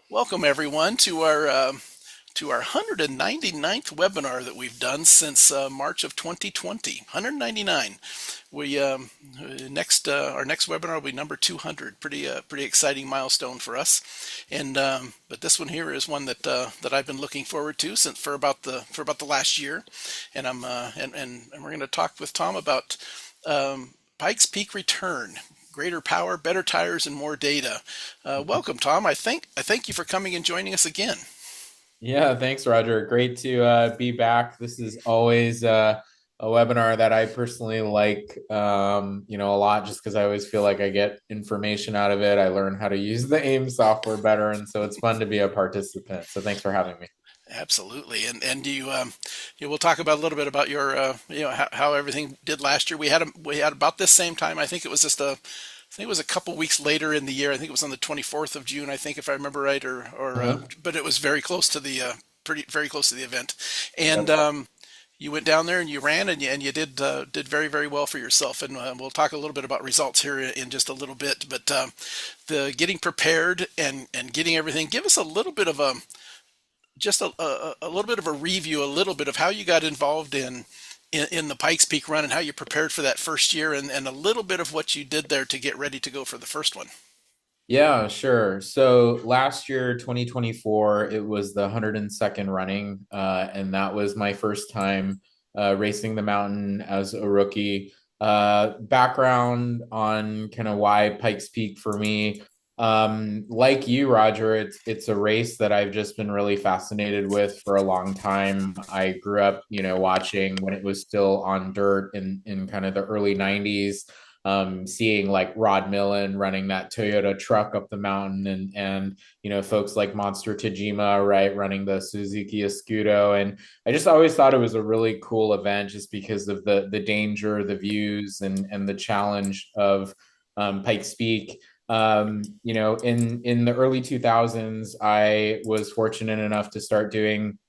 Welcome everyone to our 199th webinar that we've done since March of 2020. 199. We next Our next webinar will be number 200. Pretty exciting milestone for us. And but this one here is one that I've been looking forward to since for about the last year. And we're going to talk with Tom about Pikes Peak Return. Greater power, better tires, and more data. Welcome, Tom. I thank you for coming and joining us again. Yeah, thanks, Roger. Great to be back. This is always a webinar that I personally like, a lot just because I always feel like I get information out of it. I learn how to use the AIM software better, and so it's fun to be a participant. So thanks for having me. Absolutely, we'll talk about a little bit about your how everything did last year. We had about this same time. I think it was a couple weeks later in the year. I think it was on the 24th of June. I think if I remember right, Uh-huh. but it was very close to the pretty very close to the event, and Yep. you went down there and you ran and you did very well for yourself. And we'll talk a little bit about results here in just a little bit. But the getting prepared and getting everything. Give us a little bit of a little bit of a review, a little bit of how you got involved in the Pikes Peak run and how you prepared for that first year, and a little bit of what you did there to get ready to go for the first one. Yeah, sure. So last year, 2024, it was the 102nd running, and that was my first time racing the mountain as a rookie. Background on kind of why Pikes Peak for me. Like you, Roger, it's a race that I've just been really fascinated with for a long time. I grew up, watching when it was still on dirt in kind of the early 90s, seeing like Rod Millen running that Toyota truck up the mountain, and folks like Monster Tajima, right, running the Suzuki Escudo. And I just always thought it was a really cool event just because of the danger, the views, and the challenge of Pikes Peak. In the early 2000s, I was fortunate enough to start doing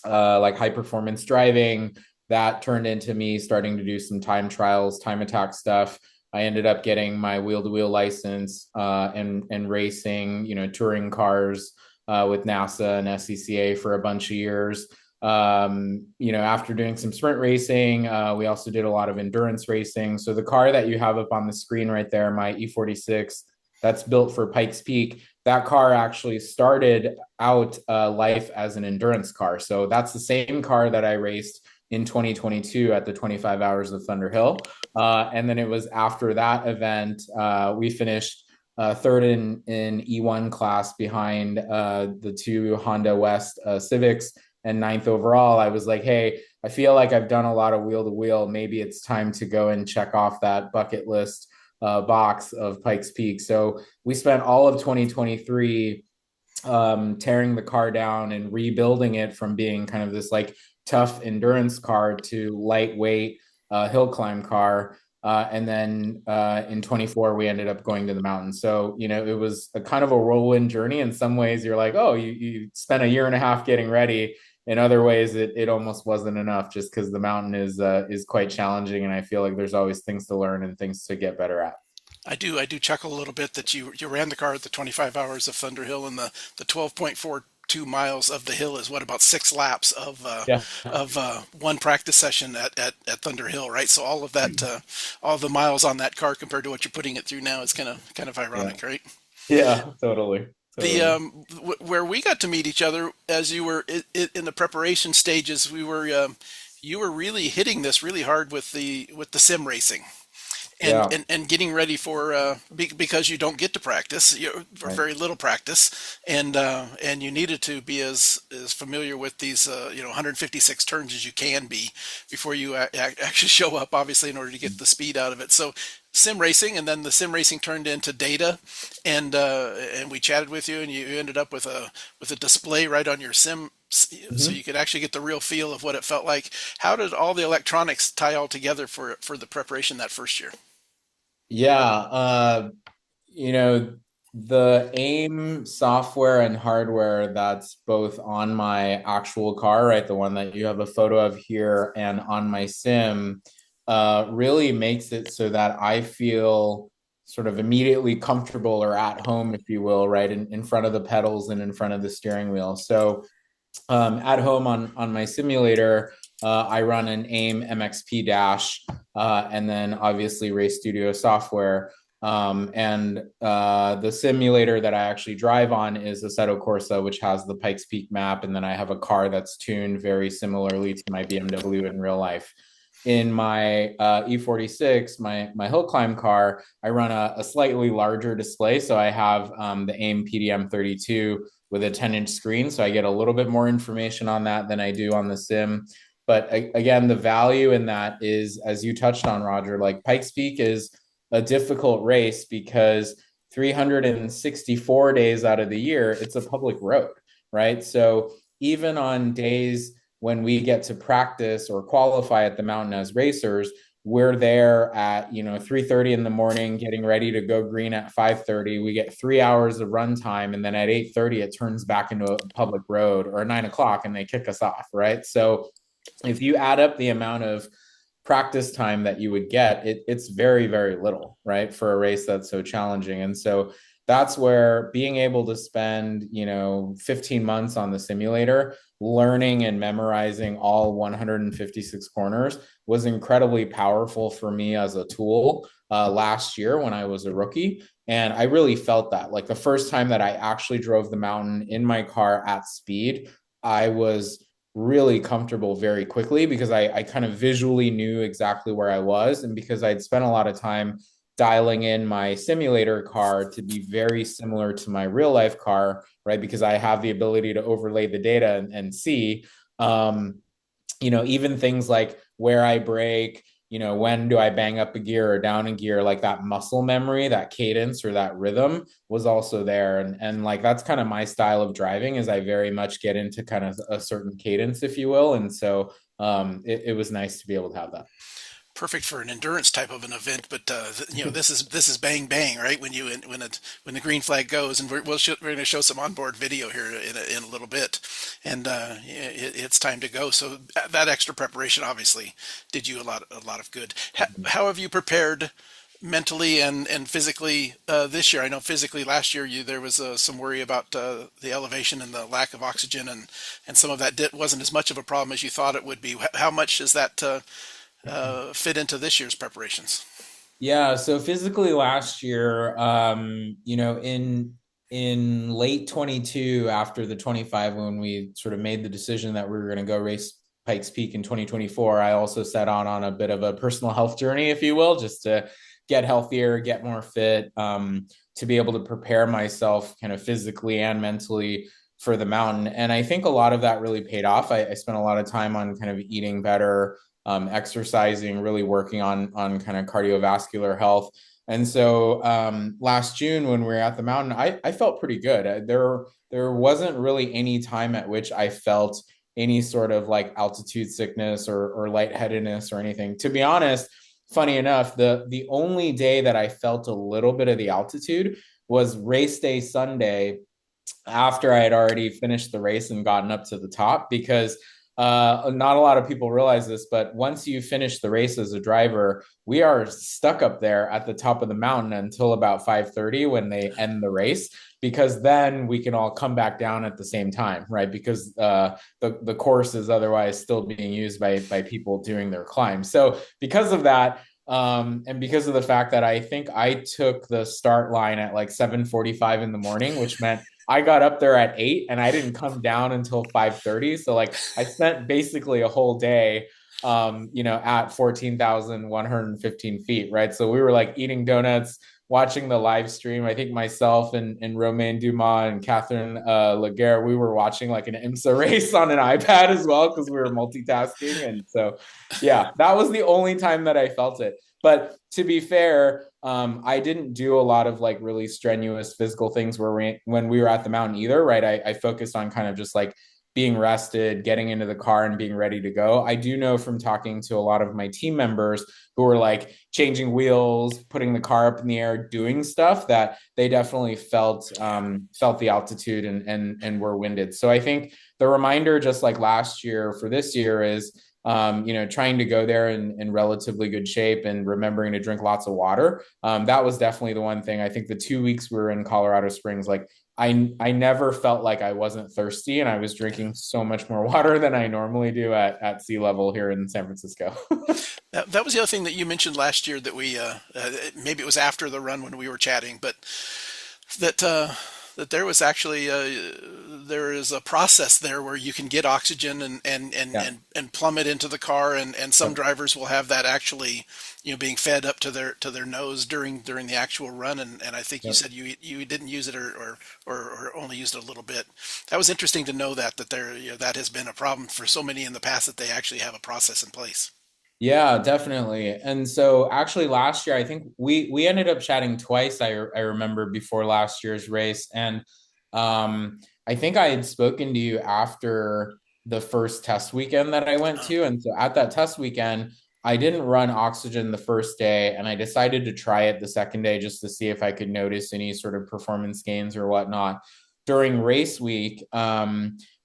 like high performance driving. That turned into me starting to do some time trials, time attack stuff. I ended up getting my wheel to wheel license, and racing, touring cars with NASA and SCCA for a bunch of years. After doing some sprint racing, we also did a lot of endurance racing. So the car that you have up on the screen right there, my E46, that's built for Pikes Peak. That car actually started out life as an endurance car. So that's the same car that I raced in 2022 at the 25 Hours of Thunder Hill. And then it was after that event, we finished third in E1 class behind the two Honda West Civics, and ninth overall. I was like, hey, I feel like I've done a lot of wheel to wheel. Maybe it's time to go and check off that bucket list box of Pikes Peak. So we spent all of 2023 tearing the car down and rebuilding it from being kind of this like tough endurance car to lightweight hill climb car. And then in 24, we ended up going to the mountains. So, it was a kind of a whirlwind journey. In some ways, you're like, oh, you spent a year and a half getting ready. In other ways, it almost wasn't enough just because the mountain is quite challenging. And I feel like there's always things to learn and things to get better at. I do chuckle a little bit that you ran the car at the 25 hours of Thunder Hill, and the 12.42 miles of the hill is what, about 6 laps Yeah. of one practice session at Thunder Hill, right? So all of that all the miles on that car compared to what you're putting it through now is kind of Yeah. ironic, right? Yeah, totally. The Totally. where we got to meet each other as you were in the preparation stages, you were really hitting this really hard with the sim racing Yeah. and getting ready for because you don't get to practice or Right. very little practice, and you needed to be as familiar with these 156 turns as you can be before you actually show up, obviously, in order to get the speed out of it. So sim racing, and then the sim racing turned into data, and we chatted with you, and you ended up with a display right on your sim, so Mhm. you could actually get the real feel of what it felt like. How did all the electronics tie all together for the preparation that first year? Yeah. You know, the AIM software and hardware that's both on my actual car, right? The one that you have a photo of here, and on my sim, really makes it so that I feel sort of immediately comfortable or at home, if you will, right in front of the pedals and in front of the steering wheel. So at home on my simulator, I run an AIM MXP dash, and then obviously Race Studio software. And the simulator that I actually drive on is Assetto Corsa, which has the Pikes Peak map, and then I have a car that's tuned very similarly to my BMW in real life. In my E46, my hill climb car, I run a slightly larger display. So I have the AIM PDM 32 with a 10-inch screen. So I get a little bit more information on that than I do on the sim. But again, the value in that is, as you touched on, Roger, like Pikes Peak is a difficult race because 364 days out of the year, it's a public road, right? So even on days when we get to practice or qualify at the mountain as racers, we're there at 3:30 in the morning getting ready to go green at 5:30. We get 3 hours of run time, and then at 8:30 it turns back into a public road, or 9 o'clock, and they kick us off, right? So if you add up the amount of practice time that you would get, it's very, very little, right, for a race that's so challenging. And so that's where being able to spend 15 months on the simulator learning and memorizing all 156 corners was incredibly powerful for me as a tool last year when I was a rookie. And I really felt that, like, the first time that I actually drove the mountain in my car at speed, I was really comfortable very quickly because I kind of visually knew exactly where I was. And because I'd spent a lot of time dialing in my simulator car to be very similar to my real life car, right? Because I have the ability to overlay the data and see, even things like where I brake, when do I bang up a gear or down a gear, like that muscle memory, that cadence or that rhythm was also there. And like, that's kind of my style of driving, is I very much get into kind of a certain cadence, if you will. And so it was nice to be able to have that. Perfect for an endurance type of an event, but this is bang bang, right? When the green flag goes, and we're going to show some onboard video here in a little bit, and it's time to go. So that extra preparation obviously did you a lot of good. How have you prepared mentally and physically this year? I know physically last year there was some worry about the elevation and the lack of oxygen, and some of that wasn't as much of a problem as you thought it would be. How much does that fit into this year's preparations? Yeah, so physically last year, in late 22, after the 25, when we sort of made the decision that we were going to go race Pikes Peak in 2024, I also set on a bit of a personal health journey, if you will, just to get healthier, get more fit, to be able to prepare myself kind of physically and mentally for the mountain. And I think a lot of that really paid off. I spent a lot of time on kind of eating better, exercising, really working on kind of cardiovascular health. And so last June when we were at the mountain, I felt pretty good. There wasn't really any time at which I felt any sort of like altitude sickness or lightheadedness or anything. To be honest, funny enough, the only day that I felt a little bit of the altitude was race day Sunday, after I had already finished the race and gotten up to the top, because not a lot of people realize this, but once you finish the race as a driver, we are stuck up there at the top of the mountain until about 5:30 when they end the race, because then we can all come back down at the same time, right? Because the course is otherwise still being used by people doing their climb. So because of that, and because of the fact that I think I took the start line at like 7:45 in the morning, which meant I got up there at 8 and I didn't come down until 5:30. So like I spent basically a whole day at 14,115 feet, right? So we were like eating donuts, watching the live stream. I think myself and Romain Dumas and Catherine Laguerre, we were watching like an IMSA race on an iPad as well, because we were multitasking. And so, yeah, that was the only time that I felt it. But to be fair, I didn't do a lot of like really strenuous physical things when we were at the mountain either, right? I focused on kind of just like being rested, getting into the car and being ready to go. I do know from talking to a lot of my team members who were like changing wheels, putting the car up in the air, doing stuff, that they definitely felt the altitude and were winded. So I think the reminder, just like last year for this year, is trying to go there in relatively good shape and remembering to drink lots of water. That was definitely the one thing. I think the 2 weeks we were in Colorado Springs, like I never felt like I wasn't thirsty, and I was drinking so much more water than I normally do at sea level here in San Francisco. That was the other thing that you mentioned last year that maybe it was after the run when we were chatting, but that that there was actually there is a process there where you can get oxygen Yeah. and plumb it into the car, and some Yep. drivers will have that actually being fed up to their nose during the actual run, and I think you Yep. said you didn't use it or only used it a little bit. That was interesting to know that there that has been a problem for so many in the past that they actually have a process in place. Yeah, definitely. And so actually last year, I think we ended up chatting twice. I remember before last year's race, and I think I had spoken to you after the first test weekend that I went to. And so at that test weekend, I didn't run oxygen the first day, and I decided to try it the second day just to see if I could notice any sort of performance gains or whatnot. During race week,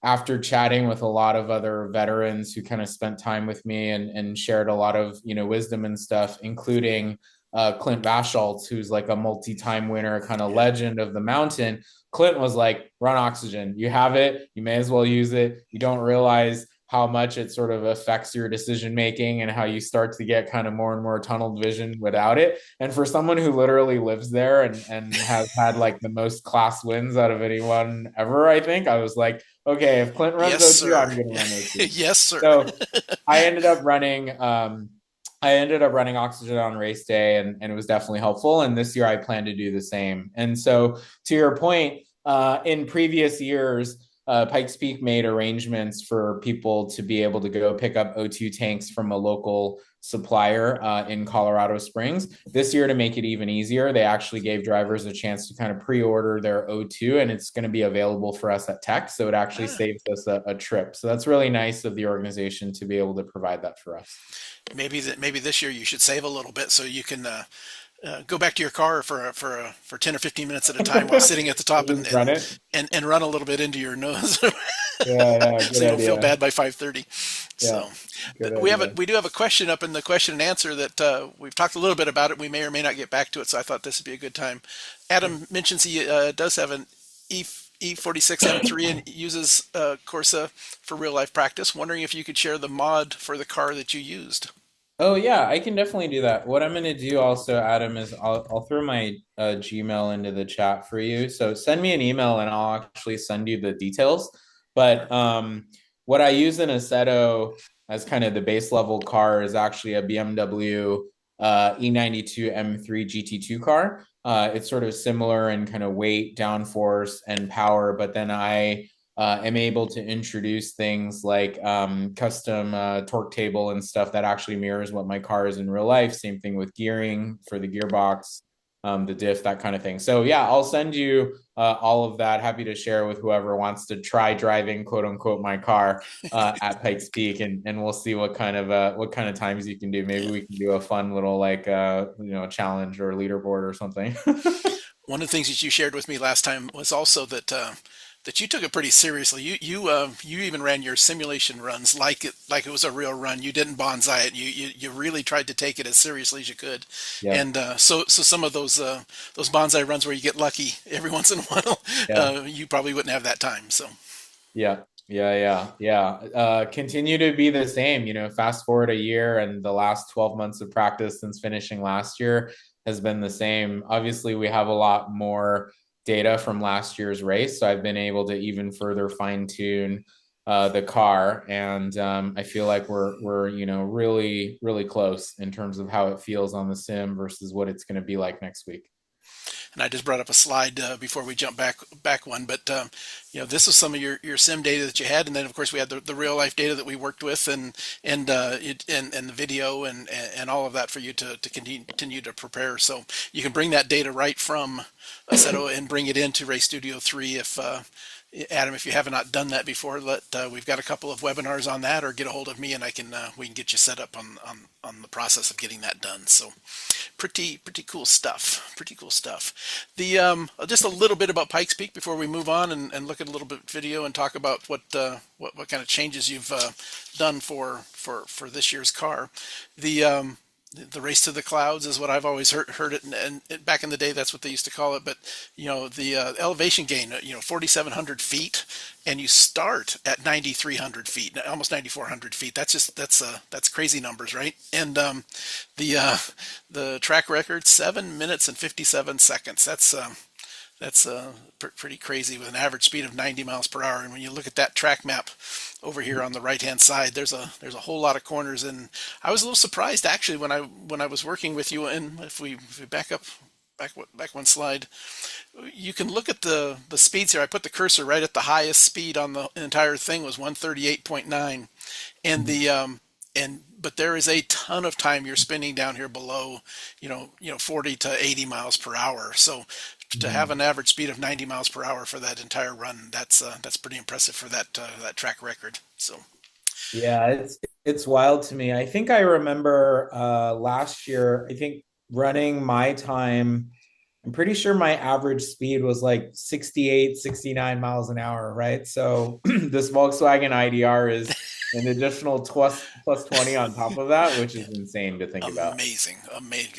after chatting with a lot of other veterans who kind of spent time with me and shared a lot of wisdom and stuff, including Clint Vaschaltz, who's like a multi-time winner, kind of Yeah. legend of the mountain. Clint was like, run oxygen. You have it. You may as well use it. You don't realize how much it sort of affects your decision making and how you start to get kind of more and more tunnel vision without it. And for someone who literally lives there and has had like the most class wins out of anyone ever, I think I was like, okay, if Clint runs Yes, O2, sir. I'm going to run O2. Yes, sir. So I ended up running. I ended up running oxygen on race day, and it was definitely helpful. And this year, I plan to do the same. And so, to your point, in previous years, Pikes Peak made arrangements for people to be able to go pick up O2 tanks from a local supplier in Colorado Springs. This year, to make it even easier, they actually gave drivers a chance to kind of pre-order their O2, and it's going to be available for us at Tech. So it actually Ah, saves us a trip. So that's really nice of the organization to be able to provide that for us. maybe this year you should save a little bit so you can go back to your car for 10 or 15 minutes at a time while sitting at the top Just run it. and run a little bit into your nose Yeah, yeah, so good you don't feel idea. bad by 5:30. Yeah, So good we idea. we do have a question up in the question and answer that we've talked a little bit about it. We may or may not get back to it, so I thought this would be a good time. Adam mentions he does have an E46 M3 and uses Corsa for real life practice. Wondering if you could share the mod for the car that you used. Oh yeah, I can definitely do that. What I'm going to do also, Adam, is I'll throw my Gmail into the chat for you. So send me an email and I'll actually send you the details. But what I use in Assetto as kind of the base level car is actually a BMW E92 M3 GT2 car. It's sort of similar in kind of weight, downforce, and power, but then I am able to introduce things like custom torque table and stuff that actually mirrors what my car is in real life. Same thing with gearing for the gearbox, the diff, that kind of thing. So yeah, I'll send you all of that. Happy to share with whoever wants to try driving, quote unquote, my car at Pikes Peak, and we'll see what kind of times you can do. Maybe Yeah. we can do a fun little like challenge or leaderboard or something. One of the things that you shared with me last time was also that you took it pretty seriously. You even ran your simulation runs like it was a real run. You didn't bonsai it. You really tried to take it as seriously as you could. Yeah, And so some of those bonsai runs where you get lucky every once in a while, yeah. you probably wouldn't have that time. So Yeah, yeah. Continue to be the same. Fast forward a year, and the last 12 months of practice since finishing last year has been the same. Obviously, we have a lot more data from last year's race, so I've been able to even further fine tune the car, and I feel like we're really really close in terms of how it feels on the sim versus what it's going to be like next week. and I just brought up a slide before we jump back one, but this was some of your sim data that you had, and then of course we had the real life data that we worked with, and the video and all of that for you to continue to prepare. So you can bring that data right from Assetto and bring it into Race Studio 3 Adam, if you have not done that before, we've got a couple of webinars on that, or get a hold of me and we can get you set up on the process of getting that done. So pretty cool stuff. Pretty cool stuff. The just a little bit about Pikes Peak before we move on and look at a little bit of video and talk about what kind of changes you've done for this year's car. The race to the clouds is what I've always heard it, and back in the day, that's what they used to call it. But the elevation gain, 4,700 feet, and you start at 9,300 feet, almost 9,400 feet. That's crazy numbers, right? And the track record, 7 minutes and 57 seconds. That's pretty crazy with an average speed of 90 miles per hour. And when you look at that track map over here on the right hand side, there's a whole lot of corners. And I was a little surprised actually when I was working with you. And if we back one slide, you can look at the speeds here. I put the cursor right at the highest speed on the entire thing was 138.9, and but there is a ton of time you're spending down here below, 40 to 80 miles per hour. So to have an average speed of 90 miles per hour for that entire run, that's pretty impressive for that track record. So Yeah, it's wild to me. I think I remember last year, I think running my time, I'm pretty sure my average speed was like 68, 69 miles an hour, right? So this Volkswagen IDR is an additional plus 20 on top of that, which is insane to think about. amazing.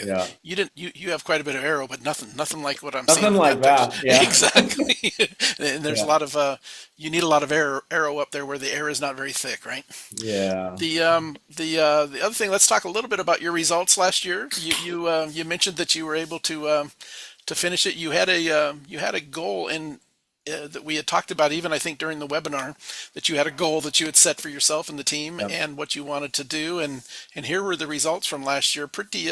Yeah. You have quite a bit of aero, but nothing like what I'm seeing Nothing with like that. that. Yeah. Exactly. And there's a Yeah. lot of you need a lot of aero up there where the air is not very thick, right? Yeah. The other thing, let's talk a little bit about your results last year. You mentioned that you were able to finish it. You had a goal in that we had talked about, even I think during the webinar, that you had a goal that you had set for yourself and the team Yep. and what you wanted to do. And here were the results from last year. Pretty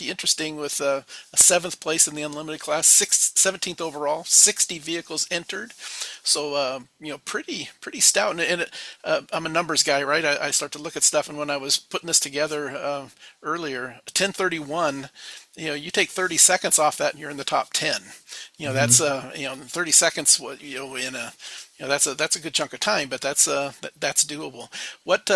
interesting with a seventh place in the unlimited class, 17th overall, 60 vehicles entered. So pretty stout. I'm a numbers guy, right? I start to look at stuff, and when I was putting this together earlier, 1031. You take 30 seconds off that and you're in the top 10. That's Mhm. 30 seconds, in a, that's a good chunk of time, but that's doable. What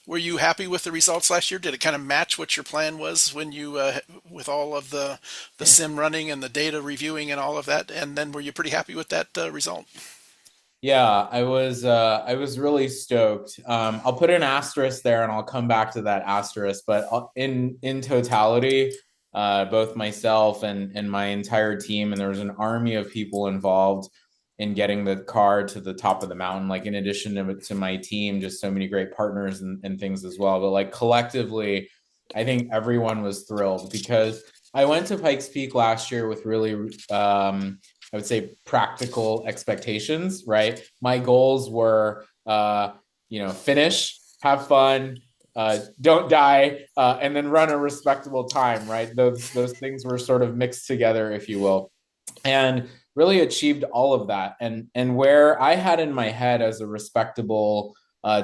were you happy with the results last year? Did it kind of match what your plan was when you with all of the sim running and the data reviewing and all of that? And then were you pretty happy with that result? Yeah, I was really stoked. I'll put an asterisk there and I'll come back to that asterisk, but in totality, both myself and my entire team, and there was an army of people involved in getting the car to the top of the mountain, like in addition to my team, just so many great partners and things as well. But like collectively, I think everyone was thrilled because I went to Pikes Peak last year with really I would say practical expectations, right? My goals were, finish, have fun, don't die, and then run a respectable time, right? Those things were sort of mixed together, if you will, and really achieved all of that. And where I had in my head as a respectable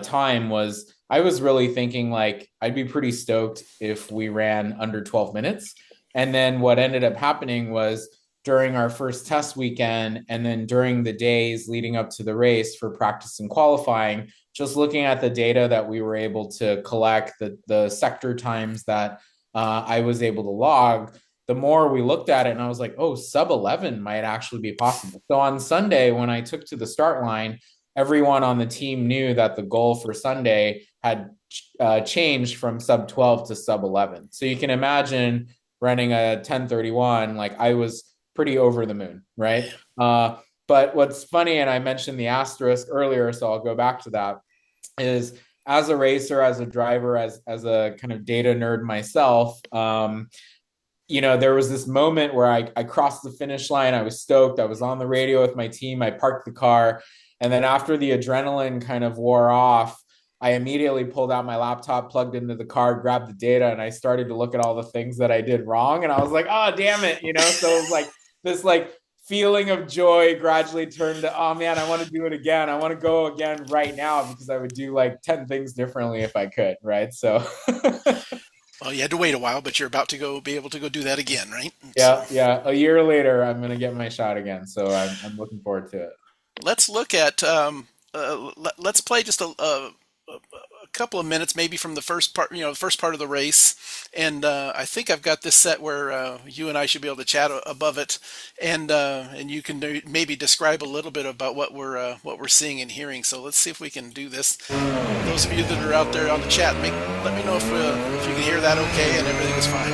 time was I was really thinking like I'd be pretty stoked if we ran under 12 minutes. And then what ended up happening was during our first test weekend and then during the days leading up to the race for practice and qualifying, just looking at the data that we were able to collect, the sector times that I was able to log, the more we looked at it, and I was like, oh, sub 11 might actually be possible. So on Sunday, when I took to the start line, everyone on the team knew that the goal for Sunday had changed from sub 12 to sub 11. So you can imagine running a 1031, like I was pretty over the moon, right? But what's funny, and I mentioned the asterisk earlier, so I'll go back to that, is as a racer, as a driver, as a kind of data nerd myself, there was this moment where I crossed the finish line. I was stoked. I was on the radio with my team. I parked the car. And then after the adrenaline kind of wore off, I immediately pulled out my laptop, plugged into the car, grabbed the data, and I started to look at all the things that I did wrong. And I was like, oh, damn it. So it was like this like feeling of joy gradually turned to, oh man, I want to do it again. I want to go again right now because I would do like 10 things differently if I could. Right. So Well, you had to wait a while, but you're about to be able to go do that again, right? So yeah. A year later, I'm going to get my shot again. So I'm looking forward to it. let's look at let's play just a couple of minutes, maybe from the first part, the first part of the race. And I think I've got this set where you and I should be able to chat above it, and you can maybe describe a little bit about what we're seeing and hearing. So let's see if we can do this. Those of you that are out there on the chat, let me know if you can hear that okay and everything is fine.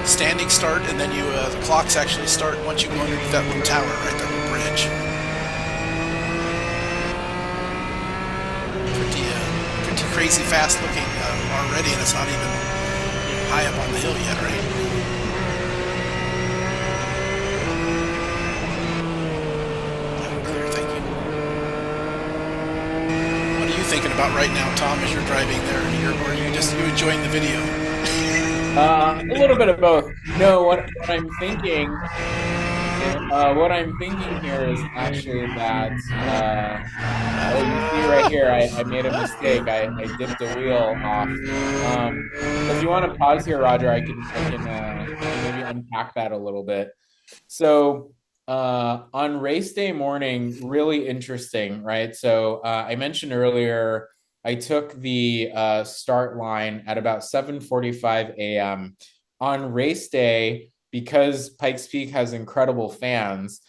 Standing start, and then the clocks actually start once you go underneath that little tower, right, that little bridge. Pretty crazy fast looking already, and it's not even high up on the hill yet, right? Yeah, clear, thank you. What are you thinking about right now, Tom, as you're driving there, or are you enjoying the video? A little bit of both. No, what I'm thinking here is actually that, oh, you see right here, I made a mistake. I dipped a wheel off. If you want to pause here, Roger, I can maybe unpack that a little bit. So, on race day morning, really interesting, right? So, I mentioned earlier, I took the start line at about 7:45 a.m. On race day, because Pikes Peak has incredible fans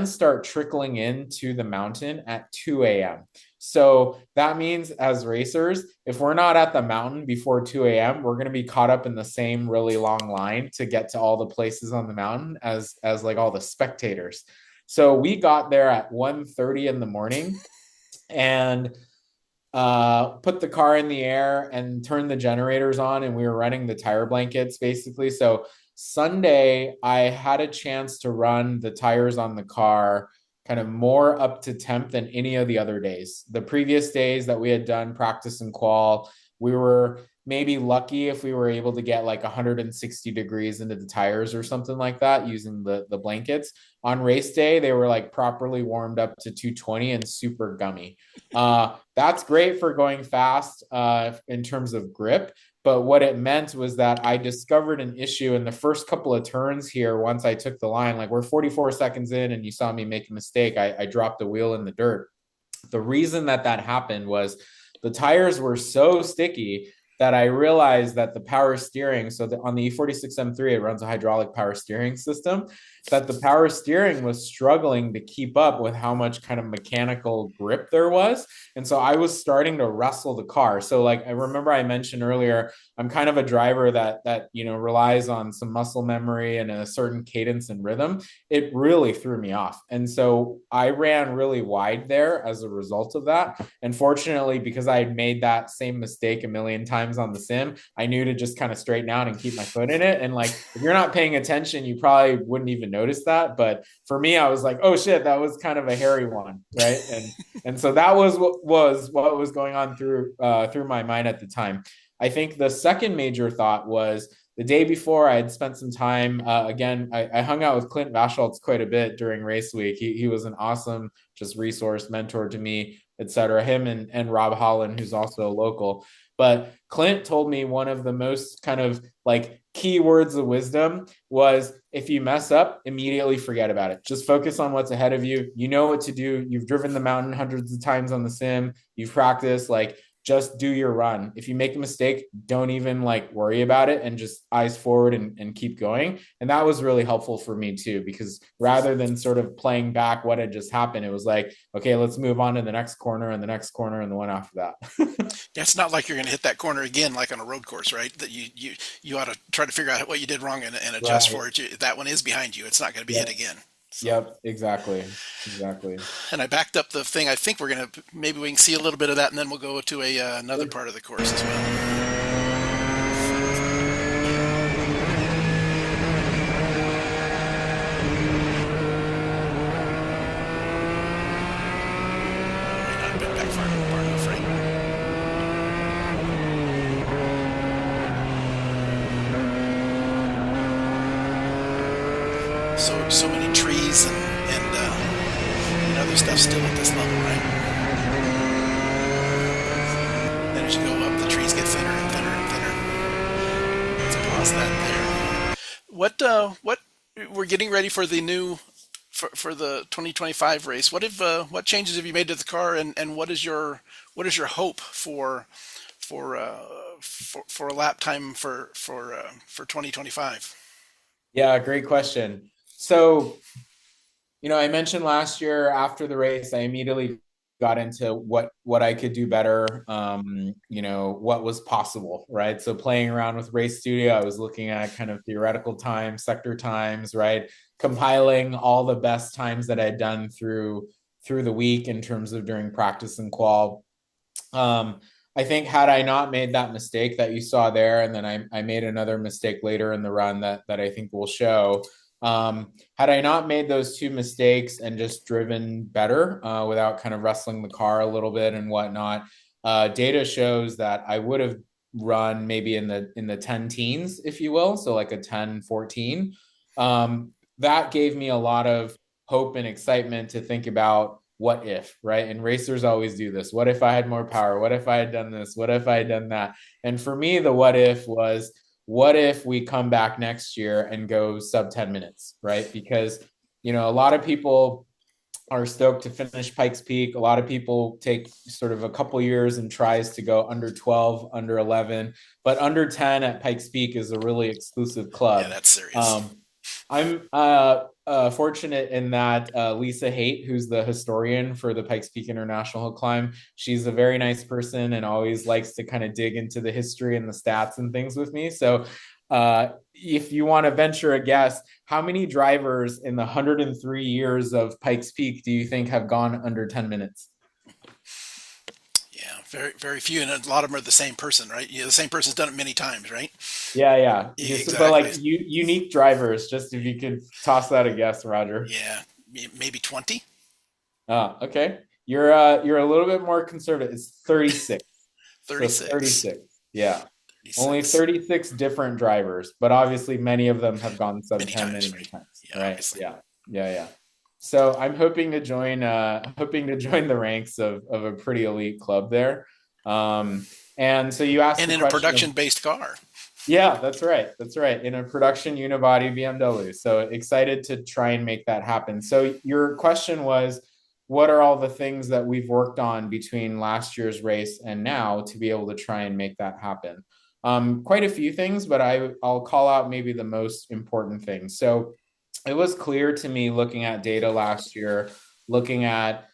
start trickling into the mountain at 2 a.m. So that means as racers, if we're not at the mountain before 2 a.m., we're going to be caught up in the same really long line to get to all the places on the mountain as like all the spectators. So we got there at 1:30 in the morning and put the car in the air and turned the generators on, and we were running the tire blankets basically. So Sunday, I had a chance to run the tires on the car kind of more up to temp than any of the other days. The previous days that we had done practice and qual, we were maybe lucky if we were able to get like 160 degrees into the tires or something like that using the blankets. On race day, they were like properly warmed up to 220 and super gummy. That's great for going fast in terms of grip. But what it meant was that I discovered an issue in the first couple of turns here. Once I took the line, like we're 44 seconds in and you saw me make a mistake, I dropped the wheel in the dirt. The reason that happened was the tires were so sticky that I realized that the power steering, so on the E46 M3, it runs a hydraulic power steering system, that the power steering was struggling to keep up with how much kind of mechanical grip there was. And so I was starting to wrestle the car. So like, I remember I mentioned earlier, I'm kind of a driver that relies on some muscle memory and a certain cadence and rhythm. It really threw me off. And so I ran really wide there as a result of that. And fortunately, because I had made that same mistake a million times on the sim, I knew to just kind of straighten out and keep my foot in it. And like, if you're not paying attention, you probably wouldn't even notice that. But for me, I was like, oh shit, that was kind of a hairy one, right? And so that was what was going on through my mind at the time. I think the second major thought was the day before I had spent some time, again, I hung out with Clint Vaschaltz quite a bit during race week. He was an awesome just resource mentor to me, etc. Him and Rob Holland, who's also a local. But Clint told me one of the most kind of like key words of wisdom was, if you mess up, immediately forget about it. Just focus on what's ahead of you. You know what to do. You've driven the mountain hundreds of times on the sim. You've practiced, like, just do your run. If you make a mistake, don't even like worry about it and just eyes forward and keep going. And that was really helpful for me too, because rather than sort of playing back what had just happened, it was like, okay, let's move on to the next corner and the next corner and the one after that. Yeah, it's not like you're going to hit that corner again like on a road course, right? That you ought to try to figure out what you did wrong and adjust Right. for it. That one is behind you. It's not going to be hit Yep. again. So, Yep. Exactly. and I backed up the thing. I think maybe we can see a little bit of that, and then we'll go to another part of the course as well. Might not have been back far enough, right? So many trees and other stuff still at this level, right? Then as you go up, the trees get thinner and thinner and thinner. Let's pause that there. what we're getting ready for the new for the 2025 race. What changes have you made to the car, and what is your hope for for a lap time for 2025? Yeah, great question. So, I mentioned last year after the race, I immediately got into what I could do better, what was possible, right? So playing around with Race Studio, I was looking at kind of theoretical times, sector times, right? Compiling all the best times that I'd done through the week in terms of during practice and qual. Um, I think had I not made that mistake that you saw there, and then I made another mistake later in the run that I think will show. Had I not made those two mistakes and just driven better without kind of wrestling the car a little bit and whatnot, data shows that I would have run maybe in the 10 teens, if you will, so like a 10, 14. That gave me a lot of hope and excitement to think about what if, right? And racers always do this. What if I had more power? What if I had done this? What if I had done that? And for me, the what if was, what if we come back next year and go sub 10 minutes, right? Because, a lot of people are stoked to finish Pikes Peak. A lot of people take sort of a couple years and tries to go under 12, under 11, but under 10 at Pikes Peak is a really exclusive Yeah, club. that's serious. I'm fortunate in that Lisa Haight, who's the historian for the Pikes Peak International Hillclimb, she's a very nice person and always likes to kind of dig into the history and the stats and things with me. So if you want to venture a guess, how many drivers in the 103 years of Pikes Peak do you think have gone under 10 minutes? Yeah, very very few, and a lot of them are the same person, right? Yeah, the same person's done it many times, right? Yeah, yeah. But Exactly. like unique drivers, just if you could toss that a guess, Roger. Yeah, maybe 20. Okay. You're a little bit more conservative. It's 36. So 36. 36. Yeah. Only 36. 36 different drivers, but obviously many of them have gone sub Many 10 times, many, right? many times. Yeah, Right. obviously. Yeah. Yeah. Yeah. So I'm hoping to join the ranks of a pretty elite club there. And so you asked And the in a question of, production based car. yeah, that's right. That's right. In a production unibody BMW. So excited to try and make that happen. So your question was, what are all the things that we've worked on between last year's race and now to be able to try and make that happen? Quite a few things, but I'll call out maybe the most important things. So it was clear to me looking at data last year, looking at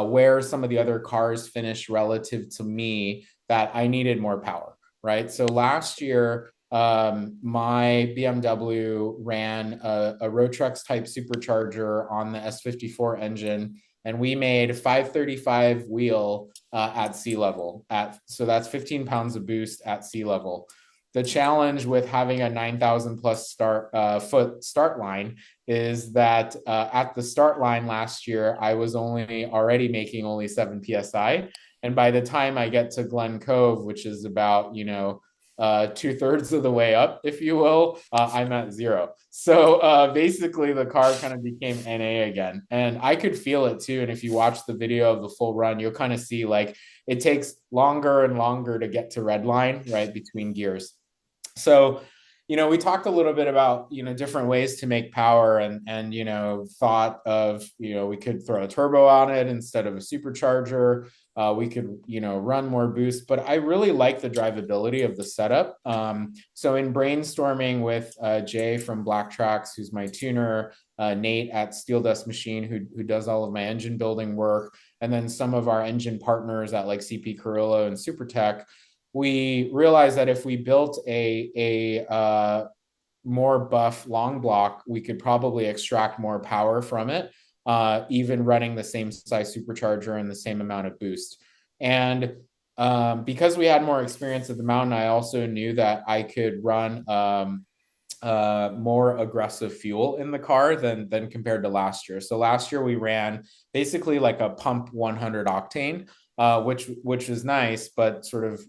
where some of the other cars finished relative to me, that I needed more power, right? So last year, my BMW ran a Road Trucks type supercharger on the S54 engine, and we made 535 wheel at sea level. So that's 15 pounds of boost at sea level. The challenge with having a 9,000 plus foot start line is that at the start line last year, I was already making only 7 psi. And by the time I get to Glen Cove, which is about, 2/3 of the way up, if you will, I'm at 0. So basically, the car kind of became NA again. And I could feel it too. And if you watch the video of the full run, you'll kind of see like it takes longer and longer to get to red line, right, between gears. So, we talked a little bit about, different ways to make power and, thought of, we could throw a turbo on it instead of a supercharger. We could, run more boost, but I really like the drivability of the setup. So in brainstorming with Jay from Black Tracks, who's my tuner, Nate at Steel Dust Machine, who does all of my engine building work, and then some of our engine partners at like CP Carrillo and Supertech, we realized that if we built a more buff long block, we could probably extract more power from it, even running the same size supercharger and the same amount of boost. And because we had more experience at the mountain, I also knew that I could run more aggressive fuel in the car than compared to last year. So last year we ran basically like a pump 100 octane, which was nice, but sort of,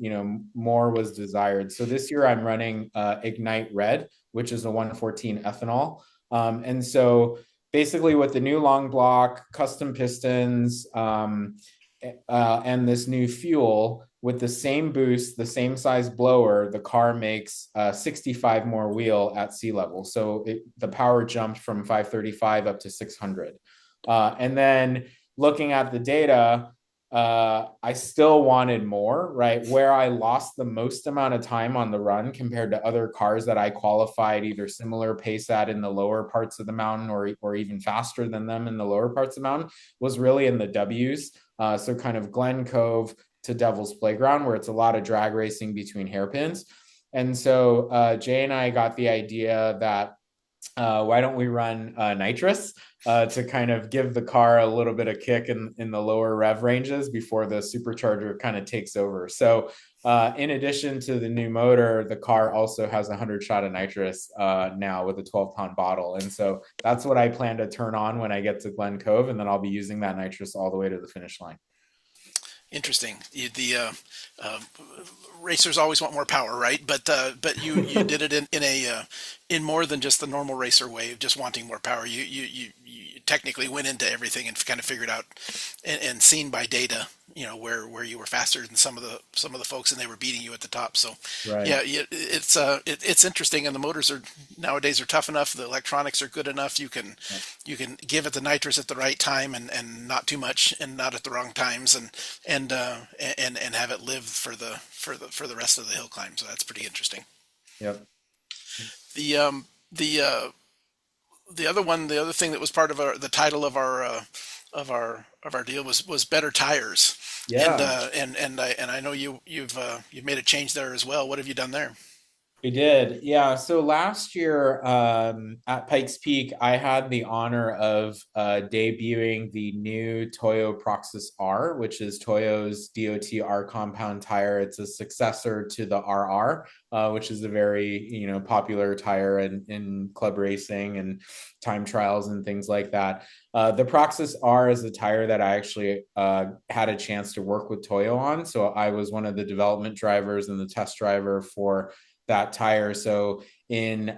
more was desired. So this year I'm running Ignite Red, which is a 114 ethanol. And so basically with the new long block, custom pistons, and this new fuel, with the same boost, the same size blower, the car makes 65 more wheel at sea level. So the power jumped from 535 up to 600. And then looking at the data, I still wanted more, right? Where I lost the most amount of time on the run compared to other cars that I qualified either similar pace at in the lower parts of the mountain or even faster than them in the lower parts of the mountain was really in the W's. So kind of Glen Cove to Devil's Playground, where it's a lot of drag racing between hairpins. And so Jay and I got the idea that why don't we run nitrous to kind of give the car a little bit of kick in the lower rev ranges before the supercharger kind of takes over. So in addition to the new motor, the car also has 100 shot of nitrous now with a 12-pound bottle. And so that's what I plan to turn on when I get to Glen Cove, and then I'll be using that nitrous all the way to the finish line. Interesting. Uh, Racers always want more power, right? But you did it in more than just the normal racer way of just wanting more power. You technically went into everything and kind of figured out and seen by data, where you were faster than some of the folks, and they were beating you at the top. So Right. yeah, it's interesting, and the motors are nowadays are tough enough. The electronics are good enough. You can give it the nitrous at the right time and not too much and not at the wrong times and have it live for the rest of the hill climb. So that's pretty interesting. Yep. The the other thing that was part of the title of our deal was better tires, and Yeah. I know you've made a change there as well. What have you done there? We did. Yeah. So last year at Pikes Peak, I had the honor of debuting the new Toyo Proxys R, which is Toyo's DOT R compound tire. It's a successor to the RR, which is a very, popular tire in club racing and time trials and things like that. The Proxys R is a tire that I actually had a chance to work with Toyo on. So I was one of the development drivers and the test driver for that tire. So in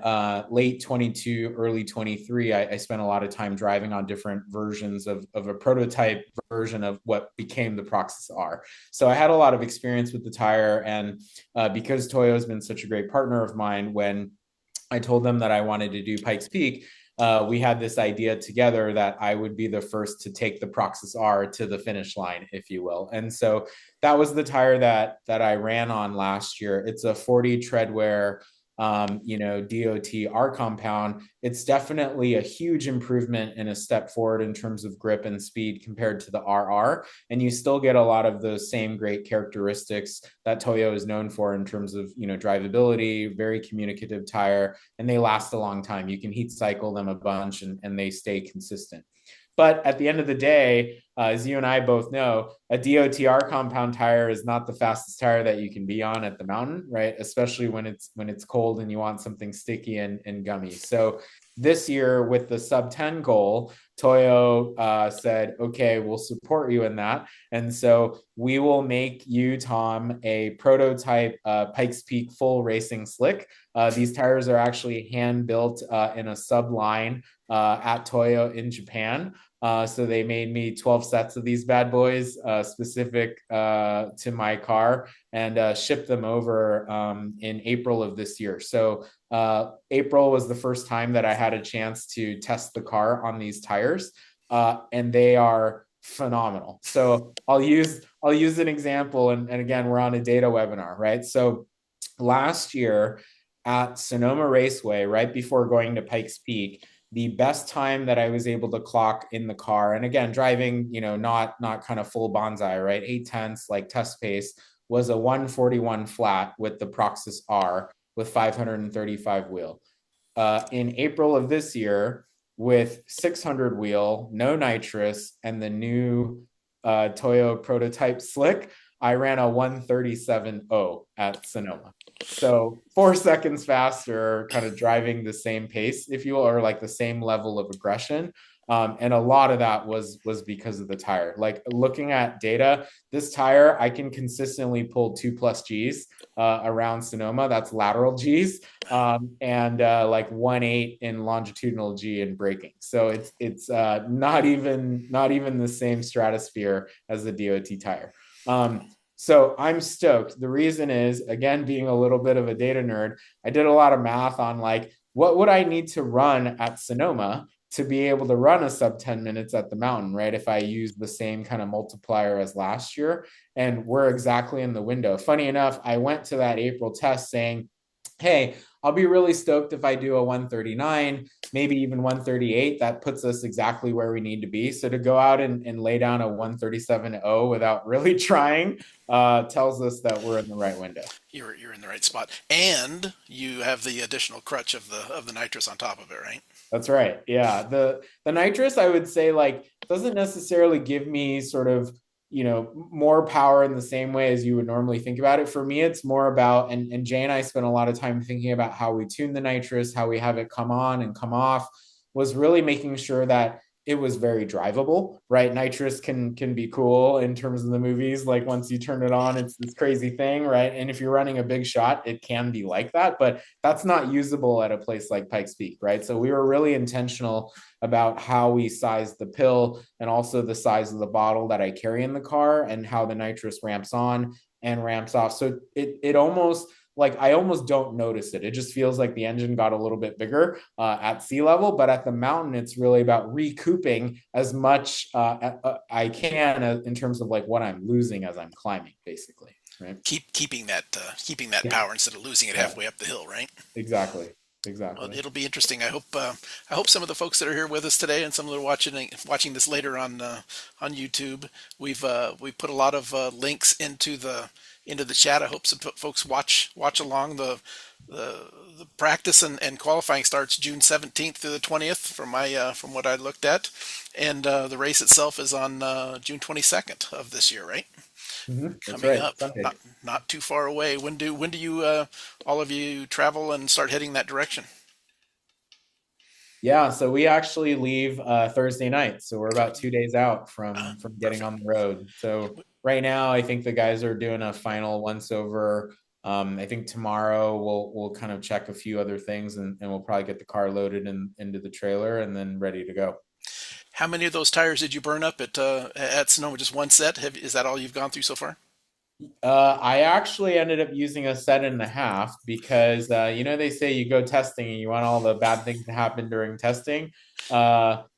late 22, early 23, I spent a lot of time driving on different versions of a prototype version of what became the Proxys R. So I had a lot of experience with the tire. And because Toyo has been such a great partner of mine, when I told them that I wanted to do Pikes Peak, we had this idea together that I would be the first to take the Proxys R to the finish line, if you will. And so that was the tire that I ran on last year. It's a 40 treadwear, DOT R compound. It's definitely a huge improvement and a step forward in terms of grip and speed compared to the RR. And you still get a lot of those same great characteristics that Toyo is known for in terms of, drivability, very communicative tire, and they last a long time. You can heat cycle them a bunch and they stay consistent. But at the end of the day, as you and I both know, a DOTR compound tire is not the fastest tire that you can be on at the mountain, right? Especially when it's cold and you want something sticky and gummy. So this year with the sub 10 goal, Toyo said, okay, we'll support you in that. And so we will make you, Tom, a prototype Pikes Peak full racing slick. These tires are actually hand built in a sub line at Toyo in Japan. So they made me 12 sets of these bad boys specific to my car and shipped them over in April of this year. So April was the first time that I had a chance to test the car on these tires, and they are phenomenal. So I'll use an example, and again, we're on a data webinar, right? So last year at Sonoma Raceway, right before going to Pikes Peak, the best time that I was able to clock in the car, and again, driving, not kind of full bonsai, right? 8/10 like test pace, was a 141 flat with the Proxys R with 535 wheel. In April of this year, with 600 wheel, no nitrous, and the new Toyo prototype slick, I ran a 137.0 at Sonoma. So 4 seconds faster, kind of driving the same pace, if you will, or like the same level of aggression. And a lot of that was because of the tire. Like looking at data, this tire, I can consistently pull 2+ Gs around Sonoma. That's lateral Gs, and like 1.8 in longitudinal G in braking. So it's not even the same stratosphere as the DOT tire. So I'm stoked. The reason is, again, being a little bit of a data nerd, I did a lot of math on like what would I need to run at Sonoma to be able to run a sub 10 minutes at the mountain, right? If I use the same kind of multiplier as last year. And we're exactly in the window. Funny enough, I went to that April test saying, hey, I'll be really stoked if I do a 139, maybe even 138. That puts us exactly where we need to be. So to go out and lay down a 137.0 without really trying tells us that we're in the right window. You're in the right spot, and you have the additional crutch of the nitrous on top of it, right? That's right. Yeah. The nitrous, I would say, like, doesn't necessarily give me sort of, more power in the same way as you would normally think about it. For me, it's more about, and Jay and I spent a lot of time thinking about how we tune the nitrous, how we have it come on and come off, was really making sure that it was very drivable, right? Nitrous can be cool in terms of the movies. Like once you turn it on, it's this crazy thing, right? And if you're running a big shot, it can be like that, but that's not usable at a place like Pikes Peak, right? So we were really intentional about how we size the pill and also the size of the bottle that I carry in the car and how the nitrous ramps on and ramps off. So it almost, like, I almost don't notice it. It just feels like the engine got a little bit bigger at sea level, but at the mountain, it's really about recouping as much I can in terms of like what I'm losing as I'm climbing, basically. Right. Keeping that Yeah. power instead of losing it Yeah. halfway up the hill, right? Exactly. Well, Exactly. it'll be interesting. I hope some of the folks that are here with us today and some that are watching this later on YouTube, we put a lot of links into the chat. I hope some folks watch along. The practice and qualifying starts June 17th through the 20th from what I looked at, and the race itself is on June 22nd of this year, right? That's Coming right. up, Sunday. not too far away. When do you all of you travel and start heading that direction? Yeah, so we actually leave Thursday night, so we're about 2 days out from getting Perfect. on the road. So right now, I think the guys are doing a final once over. I think tomorrow we'll kind of check a few other things, and we'll probably get the car loaded into the trailer and then ready to go. How many of those tires did you burn up at Sonoma? Just one set? Is that all you've gone through so far? I actually ended up using a set and a half because they say you go testing and you want all the bad things to happen during testing.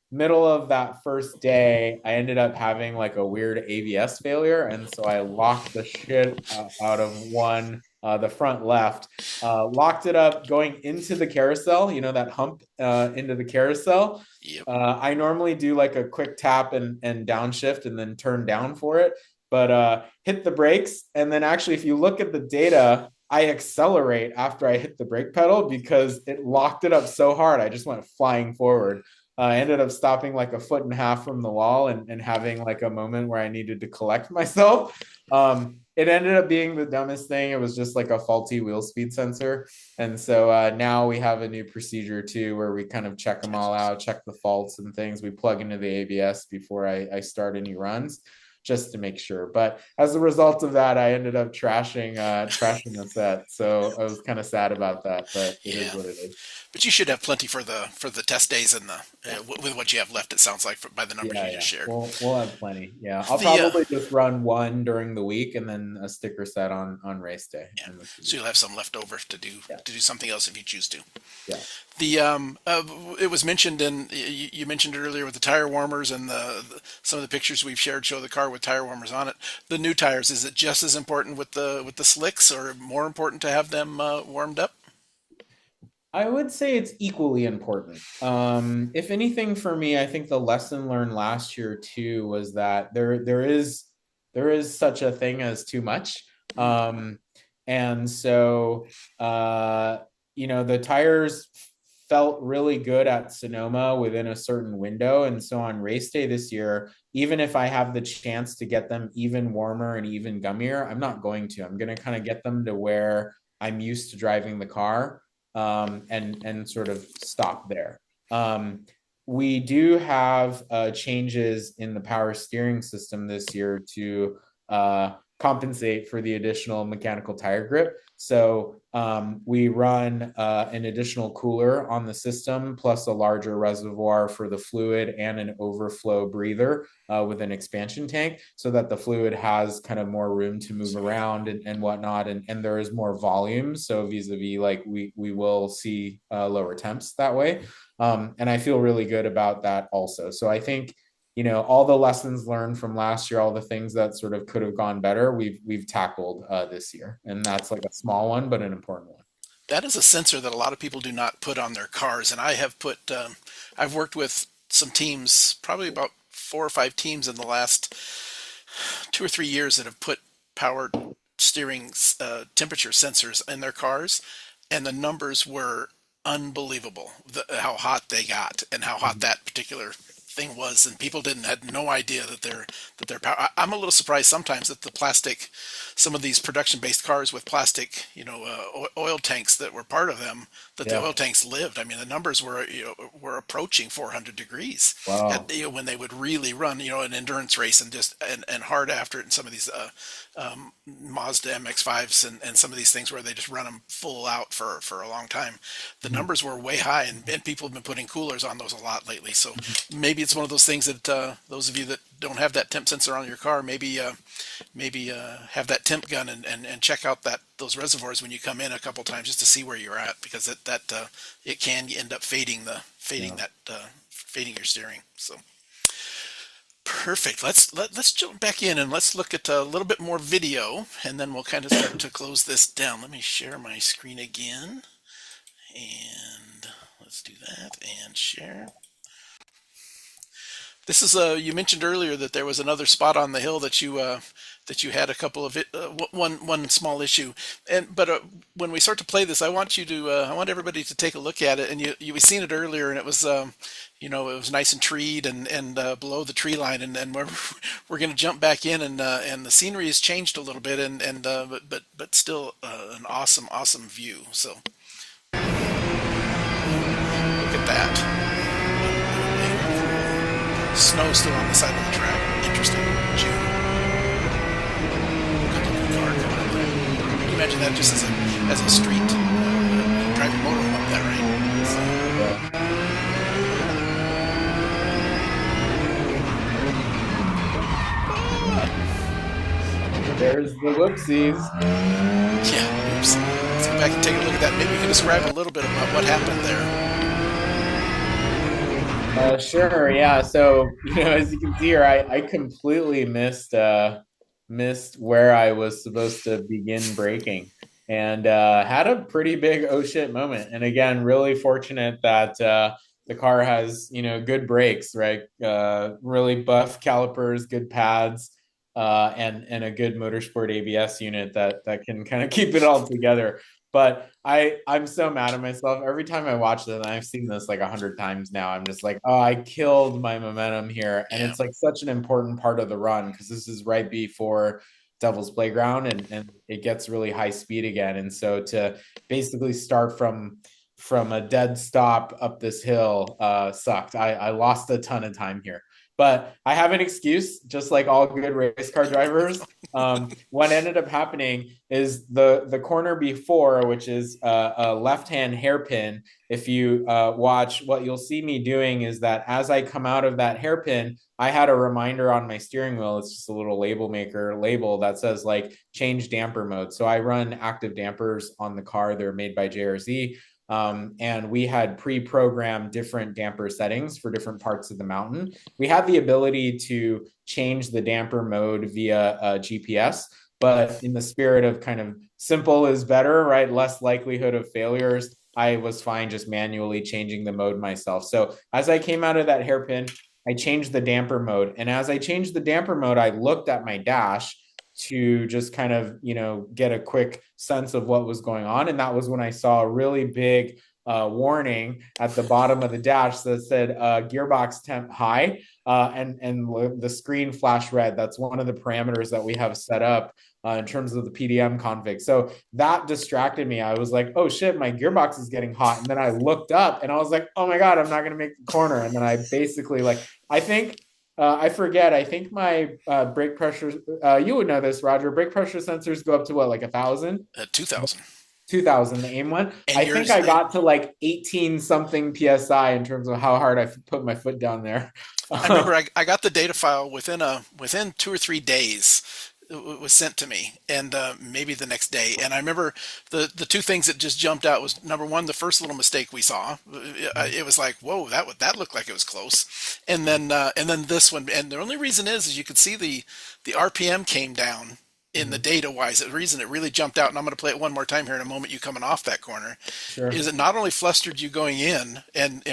Middle of that first day, I ended up having like a weird ABS failure, and so I locked the shit out of one, the front left, locked it up going into the carousel. You know that hump into the carousel. Yep. I normally do like a quick tap and downshift and then turn down for it, but hit the brakes. And then actually, if you look at the data, I accelerate after I hit the brake pedal because it locked it up so hard. I just went flying forward. I ended up stopping like a foot and a half from the wall and having like a moment where I needed to collect myself. It ended up being the dumbest thing. It was just like a faulty wheel speed sensor. And so now we have a new procedure too, where we kind of check them all out, check the faults and things. We plug into the ABS before I start any runs just to make sure. But as a result of that, I ended up trashing the set. So I was kind of sad about that, but it is Yeah. what it is. But you should have plenty for the test days and with what you have left. It sounds like by the numbers Yeah, you just yeah. shared. We'll have plenty. Yeah. I'll The probably just run one during the week and then a sticker set on race day. Yeah, And this will so be, you'll have some left over yeah. to do something else if you choose to. Yeah. The it was mentioned, and you mentioned it earlier with the tire warmers and some of the pictures we've shared show the car with tire warmers on it. The new tires, is it just as important with the slicks, or more important to have them warmed up? I would say it's equally important. If anything, for me, I think the lesson learned last year too was that there is such a thing as too much. Um, and so the tires felt really good at Sonoma within a certain window. And so on race day this year, even if I have the chance to get them even warmer and even gummier, I'm not going to. I'm going to kind of get them to where I'm used to driving the car, and sort of stop there. We do have changes in the power steering system this year to compensate for the additional mechanical tire grip. So we run an additional cooler on the system, plus a larger reservoir for the fluid and an overflow breather with an expansion tank, so that the fluid has kind of more room to move around and whatnot, and there is more volume. So vis-a-vis, like we will see lower temps that way, and I feel really good about that also. So I think, all the lessons learned from last year, all the things that sort of could have gone better, we've tackled this year, and that's like a small one but an important one. That is a sensor that a lot of people do not put on their cars, and I have put. I've worked with some teams, probably about 4 or 5 teams in the last 2 or 3 years that have put power steering temperature sensors in their cars, and the numbers were unbelievable. How hot they got and how hot that particular thing was, and people didn't had no idea that their power. I'm a little surprised sometimes that the plastic, some of these production-based cars with plastic, oil tanks that were part of them, that the Yeah. oil tanks lived. I mean, the numbers were approaching 400 degrees Wow. when they would really run, an endurance race and just and hard after it. And some of these Mazda MX-5s and some of these things where they just run them full out for a long time. The Mhm. numbers were way high, and people have been putting coolers on those a lot lately. So maybe it's one of those things that those of you that don't have that temp sensor on your car, maybe have that temp gun and check out those reservoirs when you come in a couple times just to see where you're at, because it can end up Yeah. fading your steering. So perfect. Let's jump back in and let's look at a little bit more video, and then we'll kind of start to close this down. Let me share my screen again, and let's do that and share. This is you mentioned earlier that there was another spot on the hill that you had a couple of one small issue, but when we start to play this, I want everybody to take a look at it, and we seen it earlier, and it was it was nice and treed and below the tree line, and then we're going to jump back in, and the scenery has changed a little bit, and but still an awesome view. So look at that. Snow still on the side of the track. Interesting. June. Good looking car coming up there. Can you imagine that just as a street driving motorhome up that, right? Yeah. There's the whoopsies. Yeah. Oops. Let's go back and take a look at that. Maybe you can describe a little bit about what happened there. Sure, yeah. So, as you can see here, I completely missed where I was supposed to begin braking, and had a pretty big oh shit moment. And again, really fortunate that the car has, good brakes, right? Really buff calipers, good pads, and a good motorsport ABS unit that can kind of keep it all together. But I'm so mad at myself every time I watch it, and I've seen this like 100 times now. I'm just like, oh, I killed my momentum here, and Yeah. it's like such an important part of the run, because this is right before Devil's Playground, and it gets really high speed again. And so to basically start from a dead stop up this hill sucked. I lost a ton of time here. But I have an excuse, just like all good race car drivers. What ended up happening is the corner before, which is a left-hand hairpin. If you watch, what you'll see me doing is that as I come out of that hairpin, I had a reminder on my steering wheel. It's just a little label maker label that says like change damper mode. So I run active dampers on the car. They're made by JRZ. And we had pre-programmed different damper settings for different parts of the mountain. We had the ability to change the damper mode via GPS, but in the spirit of kind of simple is better, right? Less likelihood of failures. I was fine just manually changing the mode myself. So as I came out of that hairpin, I changed the damper mode. And as I changed the damper mode, I looked at my dash to just kind of, get a quick sense of what was going on. And that was when I saw a really big warning at the bottom of the dash that said gearbox temp high, and the screen flash red. That's one of the parameters that we have set up in terms of the PDM config. So that distracted me. I was like, oh shit, my gearbox is getting hot. And then I looked up and I was like, oh my God, I'm not going to make the corner. And then I basically I think I forget. I think my brake pressure. You would know this, Roger. Brake pressure sensors go up to what, like 1,000, 2000. 2,000. The aim one. And I think yours, I got to like 18 something psi in terms of how hard I put my foot down there. I remember I got the data file within 2 or 3 days. It was sent to me, and maybe the next day. And I remember the two things that just jumped out was, number one, the first little mistake we saw. It was like, whoa, that looked like it was close. And then this one. And the only reason is you could see the RPM came down in the Mhm. data wise. The reason it really jumped out, and I'm going to play it one more time here in a moment, you coming off that corner, Sure. is it not only flustered you going in and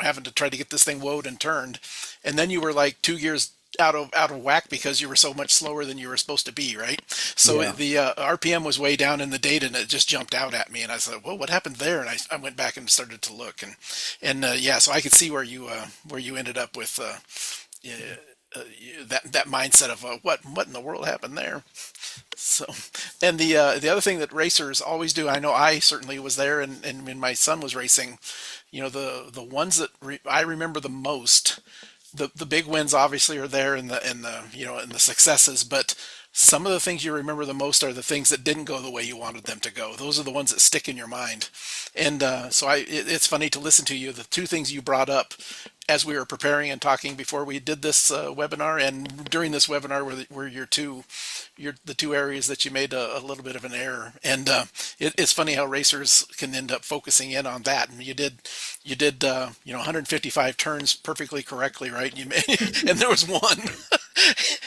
having to try to get this thing woed and turned, and then you were like 2 gears out of whack because you were so much slower than you were supposed to be, right? So Yeah. the RPM was way down in the data, and it just jumped out at me, and I said, "Well, what happened there?" And I went back and started to look, and yeah, so I could see where you ended up with that mindset of what in the world happened there. So, and the other thing that racers always do, I know I certainly was there, and when my son was racing, the ones that I remember the most, the big wins obviously are there, in the successes, but some of the things you remember the most are the things that didn't go the way you wanted them to go. Those are the ones that stick in your mind. And so it's funny to listen to you. The two things you brought up as we were preparing and talking before we did this webinar, and during this webinar, were the two areas that you made a little bit of an error. And it's funny how racers can end up focusing in on that. And you did 155 turns perfectly correctly, right? And there was one,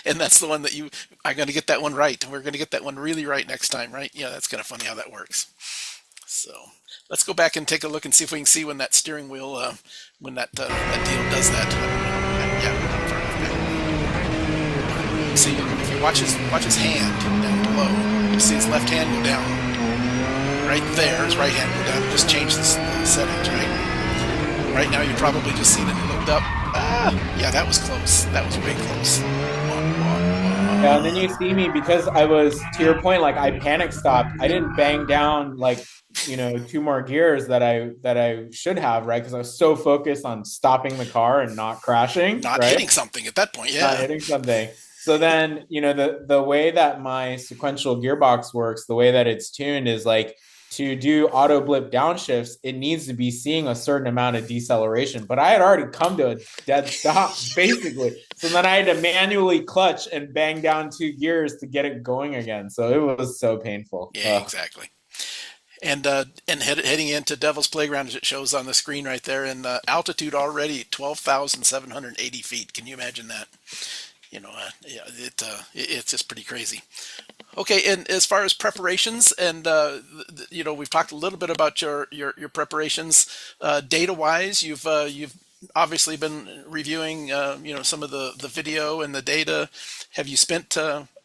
and that's the one that I'm going to get that one right, and we're going to get that one really right next time, right? Yeah, that's kind of funny how that works. So let's go back and take a look and see if we can see when that steering wheel, when that deal does that. Yeah, I'm far enough back. See, if you watch his hand down below, you see his left hand go down. Right there, his right hand go down. Just change the settings, right? Right now, you probably just see that he looked up. Yeah, that was close. That was way close. Yeah, and then you see me because I was, to your point, like I panic stopped. I didn't bang down like, two more gears that I should have, right? Because I was so focused on stopping the car and not crashing, Not right? hitting something at that point, Not yeah. hitting something. So then, the way that my sequential gearbox works, the way that it's tuned is like to do auto blip downshifts, it needs to be seeing a certain amount of deceleration. But I had already come to a dead stop, basically. So then I had to manually clutch and bang down 2 gears to get it going again. So it was so painful. Yeah, exactly. And heading into Devil's Playground, as it shows on the screen right there, and altitude already 12,780 feet. Can you imagine that? Yeah, it's just pretty crazy. Okay, and as far as preparations, and we've talked a little bit about your preparations, data wise. You've obviously been reviewing some of the video and the data. Have you spent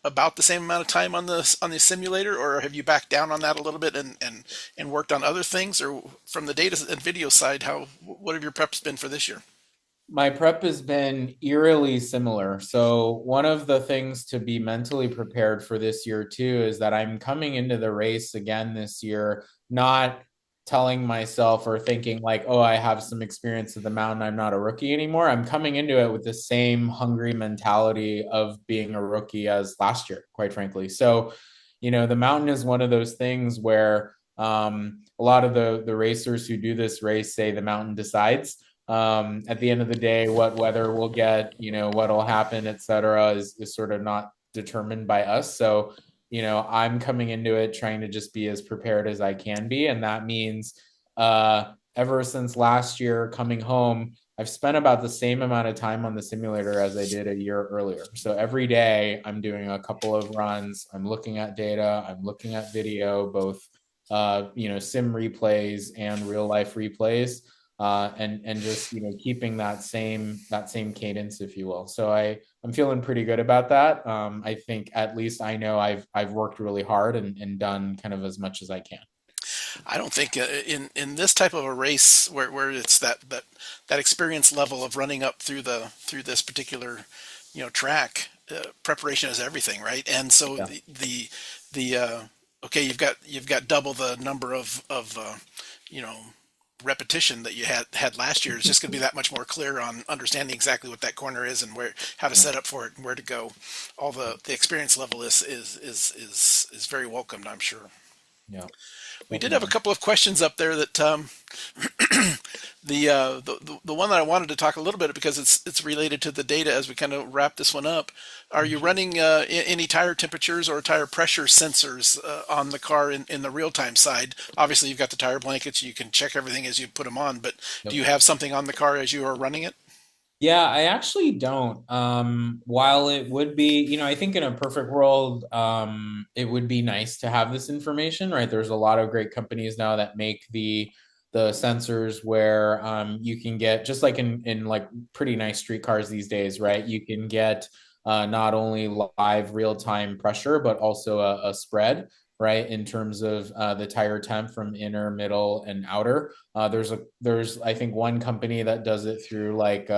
about the same amount of time on the simulator, or have you backed down on that a little bit and worked on other things? Or from the data and video side, what have your preps been for this year? My prep has been eerily similar. So, one of the things to be mentally prepared for this year, too, is that I'm coming into the race again this year, not telling myself or thinking like, oh, I have some experience at the mountain. I'm not a rookie anymore. I'm coming into it with the same hungry mentality of being a rookie as last year, quite frankly. So, the mountain is one of those things where a lot of the racers who do this race say the mountain decides. At the end of the day, what weather we'll get, what'll happen, et cetera, is sort of not determined by us. So, I'm coming into it trying to just be as prepared as I can be. And that means ever since last year coming home, I've spent about the same amount of time on the simulator as I did a year earlier. So every day I'm doing a couple of runs. I'm looking at data. I'm looking at video, both sim replays and real life replays, and just keeping that same cadence, if you will. So I'm feeling pretty good about that. I think at least I know I've worked really hard and done kind of as much as I can. I don't think in this type of a race where it's that experience level of running up through this particular track, preparation is everything, right? And so Yeah. the okay, you've got double the number of you know repetition that you had last year is just going to be that much more clear on understanding exactly what that corner is and where how to Yeah. set up for it and where to go. All the experience level is very welcomed, I'm sure. Yeah, We did have a definitely. couple of questions up there that the one that I wanted to talk a little bit because it's related to the data as we kind of wrap this one up. Are you running any tire temperatures or tire pressure sensors on the car in the real time side? Obviously, you've got the tire blankets. You can check everything as you put them on, but do Yep. you have something on the car as you are running it? Yeah, I actually don't. While it would be, I think in a perfect world, it would be nice to have this information, right? There's a lot of great companies now that make the sensors where you can get just like in like pretty nice street cars these days, right? You can get not only live real time pressure, but also a spread, right? In terms of the tire temp from inner, middle, and outer. There's I think one company that does it through like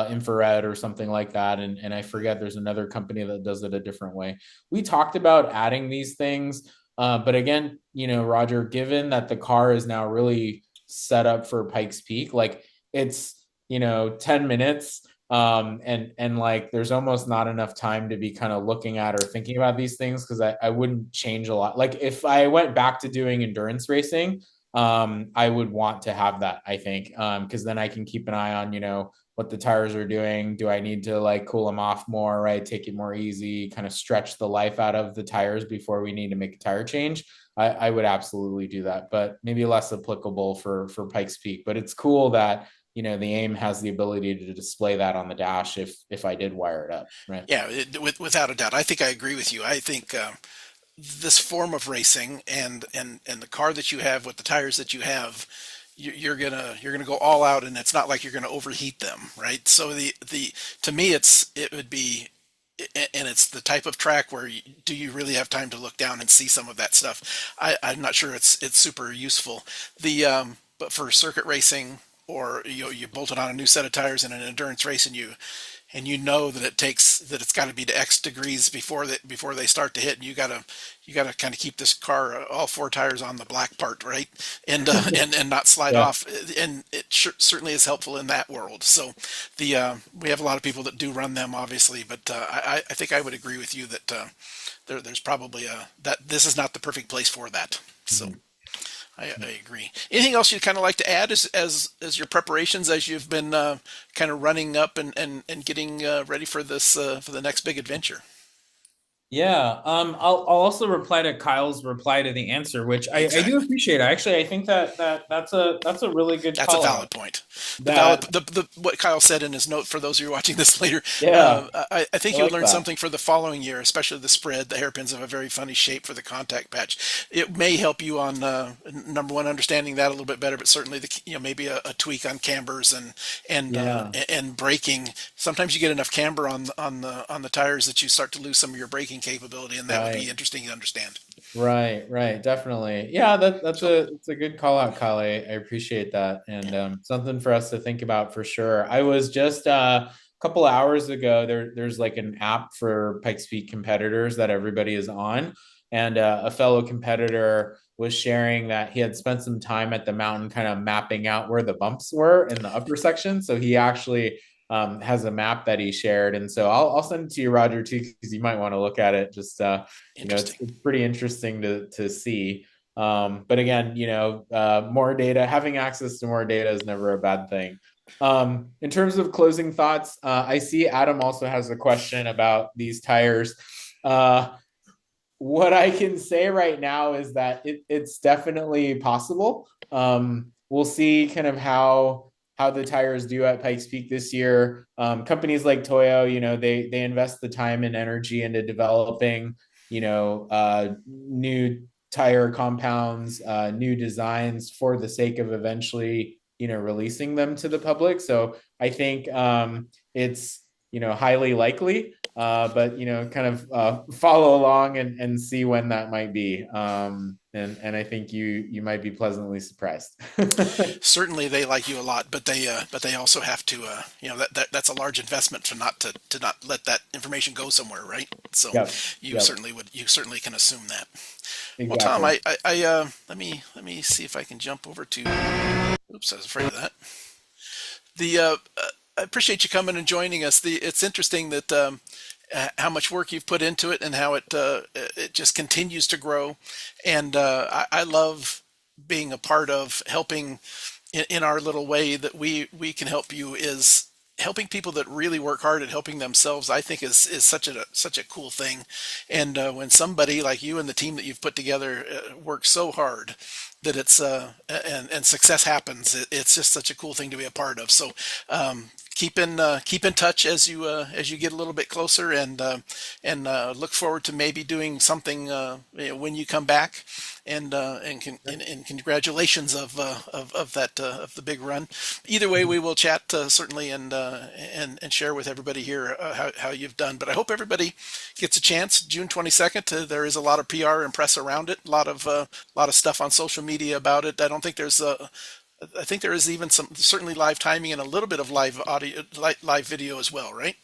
infrared or something like that, and I forget there's another company that does it a different way. We talked about adding these things, but again, Roger, given that the car is now really set up for Pikes Peak, like it's 10 minutes, and like there's almost not enough time to be kind of looking at or thinking about these things because I wouldn't change a lot. Like if I went back to doing endurance racing, I would want to have that, I think, because then I can keep an eye on, what the tires are doing. Do I need to like cool them off more, right? Take it more easy, kind of stretch the life out of the tires before we need to make a tire change. I would absolutely do that, but maybe less applicable for Pikes Peak. But it's cool that the AIM has the ability to display that on the dash if I did wire it up, right? Yeah, without a doubt. I think I agree with you. I think this form of racing and the car that you have with the tires that you have, you're gonna go all out, and it's not like you're gonna overheat them, right? So the to me it would be, and it's the type of track where do you really have time to look down and see some of that stuff? I'm not sure it's super useful. But for circuit racing, or you bolted on a new set of tires in an endurance race, and you know that it's got to be to X degrees before they start to hit, and you gotta kind of keep this car all four tires on the black part, right, and not slide Yeah. off, and it certainly is helpful in that world. So we have a lot of people that do run them, obviously, but I think I would agree with you that there's probably that this is not the perfect place for that. So. Mhm. I agree. Anything else you'd kind of like to add as your preparations as you've been kind of running up and getting ready for this for the next big adventure? Yeah, I'll also reply to Kyle's reply to the answer, which I do Exactly. appreciate. Actually, I think that's a really good That's a call out. valid point. The valid That the what Kyle said in his note for those of you watching this later. Yeah, I I think you would like learn that. something for the following year, especially the spread. The hairpins have a very funny shape for the contact patch. It may help you on number one understanding that a little bit better, but certainly maybe a tweak on cambers Yeah, and braking. Sometimes you get enough camber on the tires that you start to lose some of your braking capability, and that would be right. interesting to understand. Right, definitely. Yeah, that's So a good call out, Kale. I appreciate that, yeah, and something for us to think about for sure. I was just a couple of hours ago. There's like an app for Pikes Peak competitors that everybody is on, and a fellow competitor was sharing that he had spent some time at the mountain, kind of mapping out where the bumps were in the upper section. So he actually has a map that he shared, and so I'll send it to you, Roger, too, because you might want to look at it. Just interesting. it's pretty interesting to see. But again, more data, having access to more data is never a bad thing. In terms of closing thoughts, I see Adam also has a question about these tires. Uh, what I can say right now is that it's definitely possible. We'll see kind of how the tires do at Pikes Peak this year. Companies like Toyo, they invest the time and energy into developing, new tire compounds, new designs for the sake of eventually, releasing them to the public. So I think it's highly likely, but kind of follow along and see when that might be. And I think you might be pleasantly surprised. Certainly they like you a lot, but they also have to that's a large investment to not let that information go somewhere, right? So Yep. Yep. you certainly can assume that. Well, Tom, Exactly. let me see if I can jump over to Oops, I was afraid of that. The I appreciate you coming and joining us. It's interesting that how much work you've put into it and how it just continues to grow. And I love being a part of helping in our little way that we can help you is helping people that really work hard at helping themselves. I think is such a cool thing. And when somebody like you and the team that you've put together works so hard that it's and success happens, it's just such a cool thing to be a part of. So keep in touch as you get a little bit closer, and look forward to maybe doing something when you come back. And congratulations of that of the big run. Either way, we will chat certainly, and share with everybody here how you've done. But I hope everybody gets a chance. June 22nd. There is a lot of PR and press around it. A lot of stuff on social media about it. I think there is even some certainly live timing and a little bit of live audio, live video as well, right?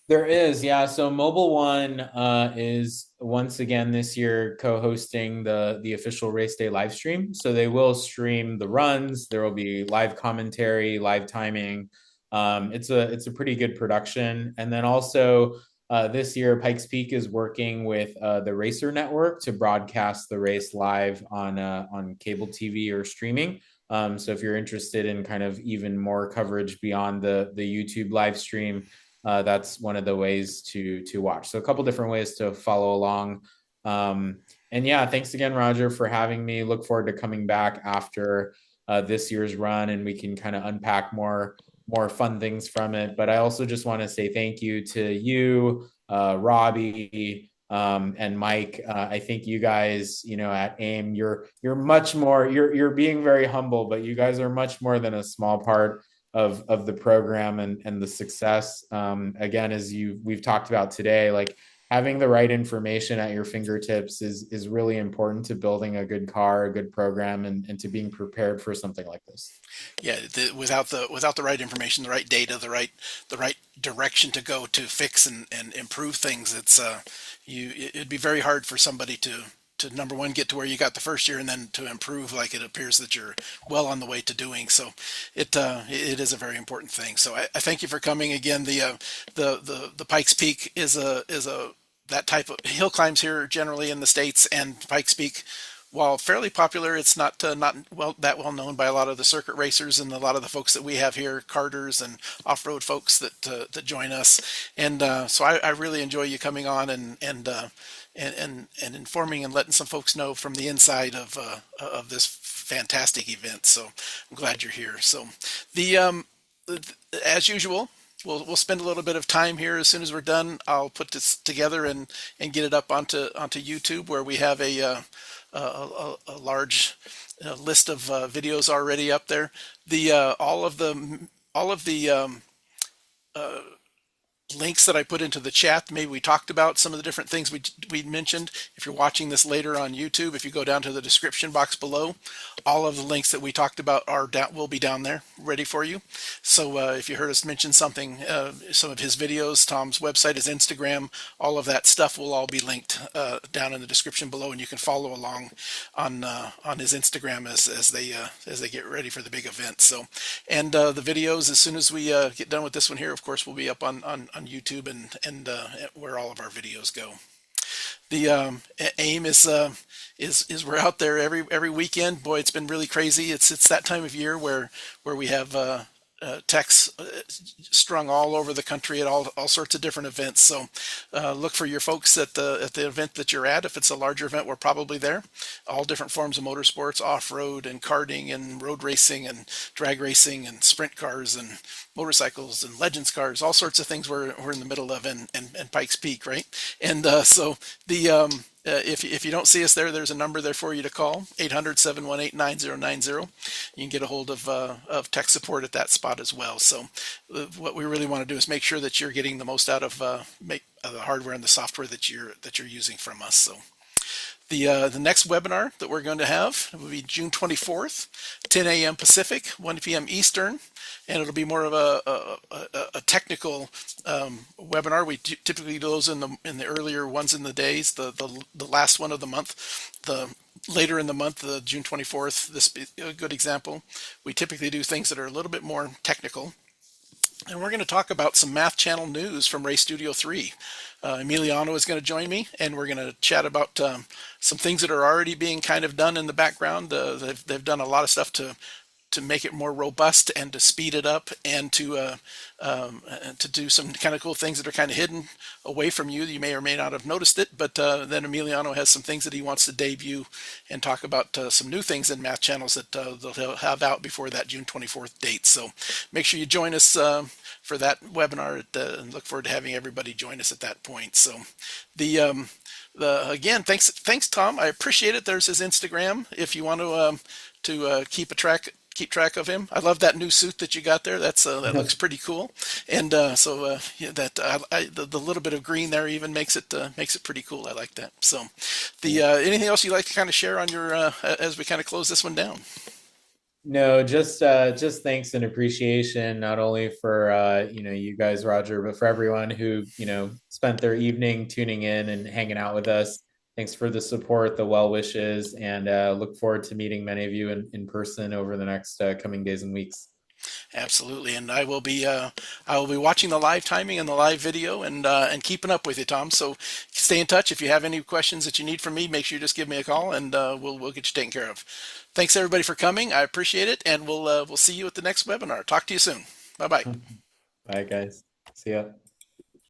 There is, yeah. So Mobile One is once again this year co-hosting the official race day live stream. So they will stream the runs. There will be live commentary, live timing. It's a pretty good production. And then also this year, Pikes Peak is working with the Racer Network to broadcast the race live on cable TV or streaming. So if you're interested in kind of even more coverage beyond the YouTube live stream, that's one of the ways to watch. So a couple different ways to follow along. And yeah, thanks again, Roger, for having me. Look forward to coming back after this year's run, and we can kind of unpack more fun things from it. But I also just want to say thank you to you, Robbie, and Mike. I think you guys, at AIM, you're much more. You're being very humble, but you guys are much more than a small part of the program and the success. Again, as we've talked about today, like having the right information at your fingertips is really important to building a good car, a good program, and to being prepared for something like this. Yeah, without the right information, the right data, the right direction to go to fix and improve things, it'd be very hard for somebody to number one get to where you got the first year and then to improve like it appears that you're well on the way to doing. So it is a very important thing. So I thank you for coming again. The Pikes Peak is a that type of hill climbs here generally in the States, and Pikes Peak, while fairly popular, it's not well known by a lot of the circuit racers and a lot of the folks that we have here, karters and off-road folks that join us. And so I really enjoy you coming on and informing and letting some folks know from the inside of this fantastic event. So I'm glad you're here. So the as usual, we'll spend a little bit of time here. As soon as we're done, I'll put this together and get it up onto YouTube, where we have a large list of videos already up there. The all of the links that I put into the chat. Maybe we talked about some of the different things we mentioned. If you're watching this later on YouTube, if you go down to the description box below, all of the links that we talked about will be down there ready for you. So if you heard us mention something, some of his videos, Tom's website, his Instagram, all of that stuff will all be linked down in the description below, and you can follow along on his Instagram as they get ready for the big event. So, and the videos, as soon as we get done with this one here, of course, will be up on YouTube and where all of our videos go. The aim is we're out there every weekend. Boy, it's been really crazy. It's that time of year where we have techs strung all over the country at all sorts of different events. So look for your folks at the event that you're at. If it's a larger event, we're probably there. All different forms of motorsports, off-road and karting and road racing and drag racing and sprint cars and motorcycles and legends cars, all sorts of things we're in the middle of, and Pikes Peak, right? And so if you don't see us there, there's a number there for you to call, 800-718-9090. You can get a hold of tech support at that spot as well. So what we really want to do is make sure that you're getting the most out of the hardware and the software that you're using from us. So the next webinar that we're going to have will be June 24th, 10 a.m. Pacific, 1 p.m. Eastern, and it'll be more of a technical webinar. We typically do those in the earlier ones in the days. The last one of the month, the later in the month, June 24th, this be a good example. We typically do things that are a little bit more technical. And we're going to talk about some Math Channel news from Race Studio 3. Emiliano is going to join me, and we're going to chat about some things that are already being kind of done in the background. They've done a lot of stuff to make it more robust and to speed it up and to do some kind of cool things that are kind of hidden away from you. You may or may not have noticed it, but then Emiliano has some things that he wants to debut and talk about some new things in Math Channels that they'll have out before that June 24th date. So make sure you join us for that webinar and look forward to having everybody join us at that point. So again, thanks Tom. I appreciate it. There's his Instagram if you want to keep track of him. I love that new suit that you got there. That looks pretty cool, and yeah, the little bit of green there even makes it pretty cool. I like that. So, anything else you'd like to kind of share on your as we kind of close this one down? No, just thanks and appreciation not only for you guys, Roger, but for everyone who spent their evening tuning in and hanging out with us. Thanks for the support, the well wishes, and look forward to meeting many of you in person over the next coming days and weeks. Absolutely, and I will be watching the live timing and the live video and keeping up with you, Tom. So stay in touch. If you have any questions that you need from me, make sure you just give me a call, and we'll get you taken care of. Thanks everybody for coming. I appreciate it, and we'll see you at the next webinar. Talk to you soon. Bye bye. Bye, guys. See ya.